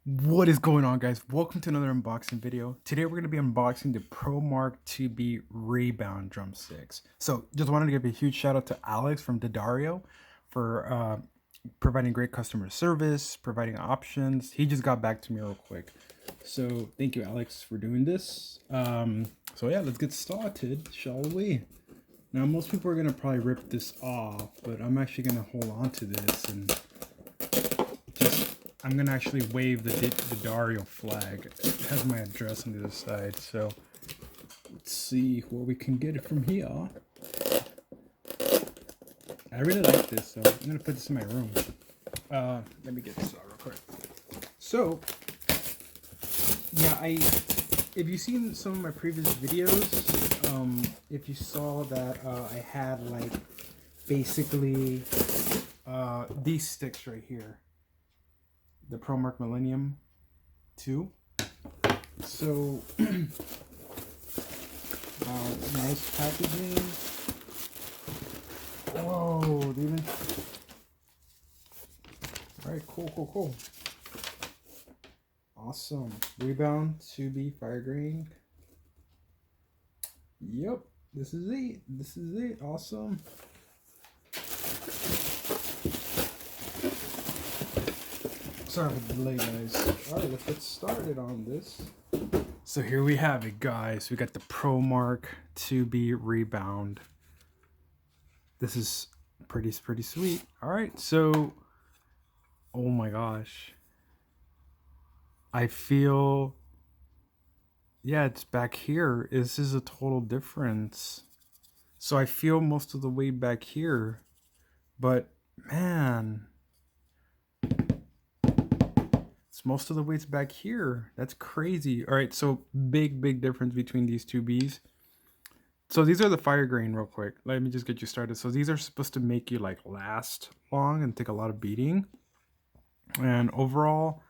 What is going on, guys? Welcome to another unboxing video. Today we're going to be unboxing the Promark 2B Rebound drumsticks. So just wanted to give a huge shout out to Alex from Daddario for providing great customer service, providing options. He just got back to me real quick. So thank you, Alex, for doing this. So yeah, let's get started, shall we? Now most people are going to probably rip this off, but I'm actually going to hold on to this and I'm gonna actually wave the Dario flag. It has my address on the other side, so let's see where we can get it from here. I really like this, so I'm gonna put this in my room. Let me get this out real quick. So, yeah, if you've seen some of my previous videos, if you saw that I had like basically these sticks right here. The Promark Millennium 2. So, nice packaging. Whoa, dude. Alright, cool. Awesome. Rebound 2B fire green. Yep, this is it. Awesome. Sorry for the delay, guys. Alright, let's get started on this. So here we have it, guys. We got the Promark 2B Rebound. This is pretty sweet. Alright, so oh my gosh. I feel, yeah, it's back here. This is a total difference. So I feel most of the way back here, but man, most of the weight's back here. That's crazy. All right, so big difference between these two Bs. So these are the fire grain real quick. Let me just get you started. So these are supposed to make you like last long and take a lot of beating. And overall,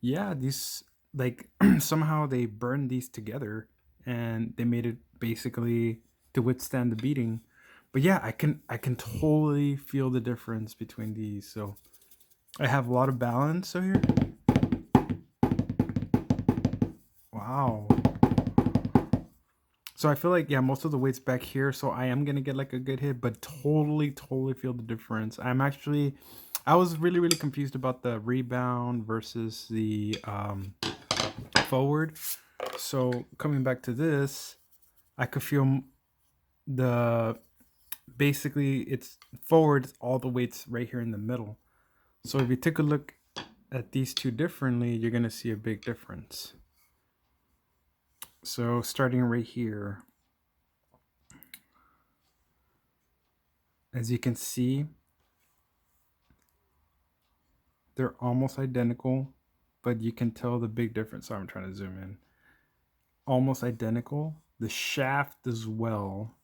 yeah, these like somehow they burned these together and they made it basically to withstand the beating. But yeah, I can totally feel the difference between these. So I have a lot of balance so here. Wow. So I feel like, yeah, most of the weight's back here, so I am gonna get like a good hit, but totally feel the difference. I was really confused about the rebound versus the forward. So coming back to this, I could feel basically it's forward, all the weight's right here in the middle. So if you take a look at these two differently, you're gonna see a big difference. So starting right here, as you can see, they're almost identical, but you can tell the big difference. So I'm trying to zoom in. Almost identical. The shaft as well.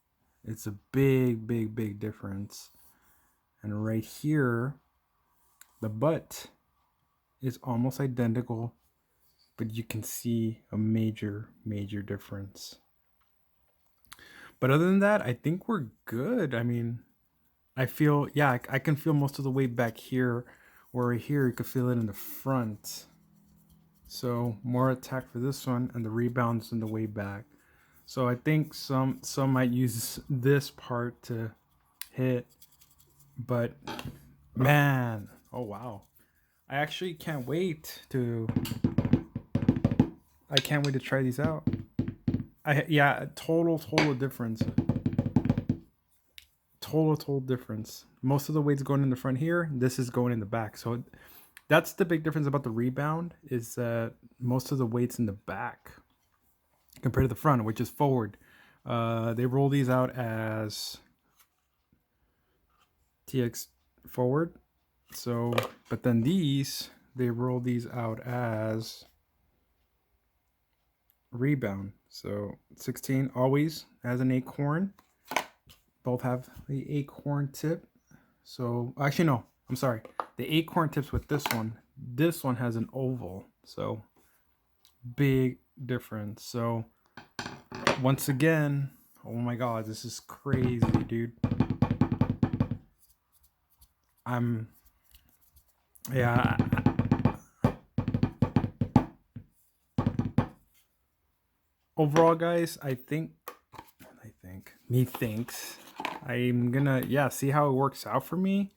It's a big difference. And right here, the butt is almost identical, but you can see a major difference. But other than that, I think we're good. I mean, I feel, yeah, I can feel most of the weight back here, where right here you can feel it in the front. So more attack for this one, and the rebounds in the way back. So I think some might use this part to hit, but man, oh wow. I actually can't wait to try these out. Yeah, total difference. Total difference. Most of the weight's going in the front here. This is going in the back. So that's the big difference about the rebound, is that most of the weight's in the back compared to the front, which is forward. They roll these out as TX forward. So, but then these, they roll these out as rebound. So 16 always has an acorn. Both have the acorn tip. So actually no, I'm sorry. The acorn tips with this one has an oval. So big difference. So once again, oh my god, this is crazy, dude. Yeah, overall, guys, methinks I'm gonna, yeah, see how it works out for me.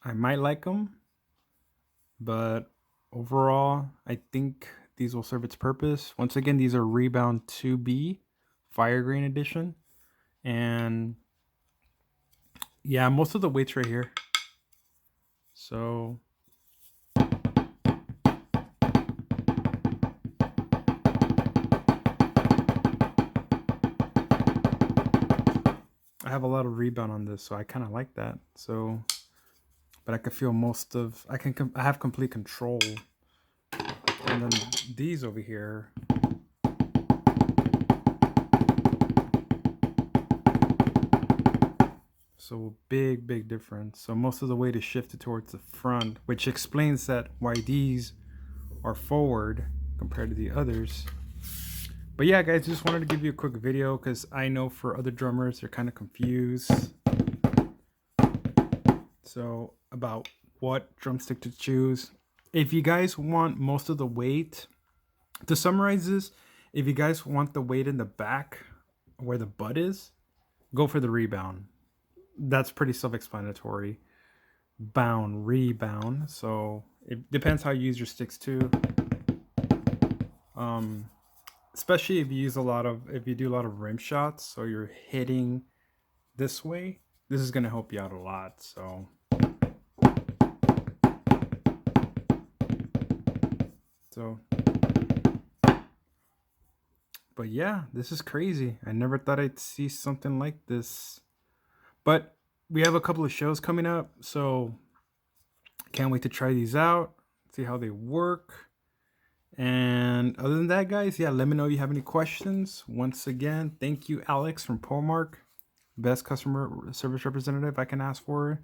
I might like them, but overall, I think these will serve its purpose. Once again, these are Rebound 2B Fire Green Edition. And yeah, most of the weight's right here. So I have a lot of rebound on this, so I kind of like that. So, but I can feel I have complete control. And then these over here, so big difference. So most of the weight is shifted towards the front, which explains that why these are forward compared to the others. But yeah, guys, just wanted to give you a quick video because I know for other drummers they're kind of confused. So about what drumstick to choose. If you guys want most of the weight, to summarize this, if you guys want the weight in the back where the butt is, go for the Rebound. That's pretty self-explanatory. Bound, rebound. So it depends how you use your sticks too. Especially if you do a lot of rim shots, so you're hitting this way, this is gonna help you out a lot. But yeah, this is crazy. I never thought I'd see something like this. But we have a couple of shows coming up, so can't wait to try these out, see how they work. And other than that, guys, yeah, let me know if you have any questions. Once again, thank you, Alex from Promark, best customer service representative I can ask for.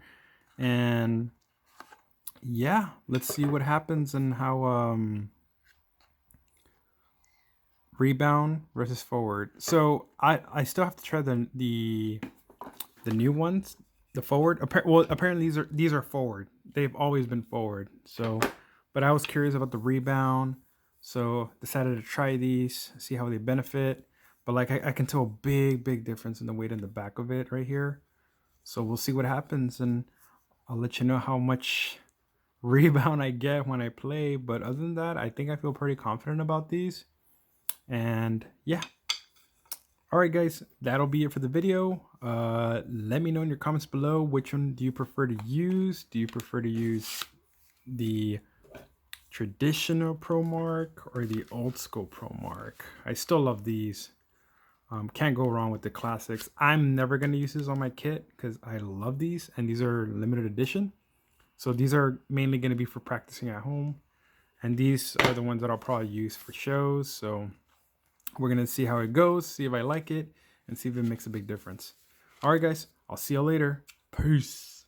And yeah, let's see what happens and how rebound versus forward. So I still have to try the new ones, the forward. Well, apparently these are forward. They've always been forward. So, but I was curious about the rebound, so decided to try these, see how they benefit. But like I can tell a big difference in the weight in the back of it right here. So we'll see what happens, and I'll let you know how much rebound I get when I play. But other than that, I think I feel pretty confident about these. And yeah. Alright guys, that'll be it for the video. Let me know in your comments below, which one do you prefer to use? Do you prefer to use the traditional Promark or the old school Promark? I still love these. Can't go wrong with the classics. I'm never going to use this on my kit because I love these, and these are limited edition. So these are mainly going to be for practicing at home, and these are the ones that I'll probably use for shows. So we're going to see how it goes, see if I like it, and see if it makes a big difference. All right, guys, I'll see you later. Peace.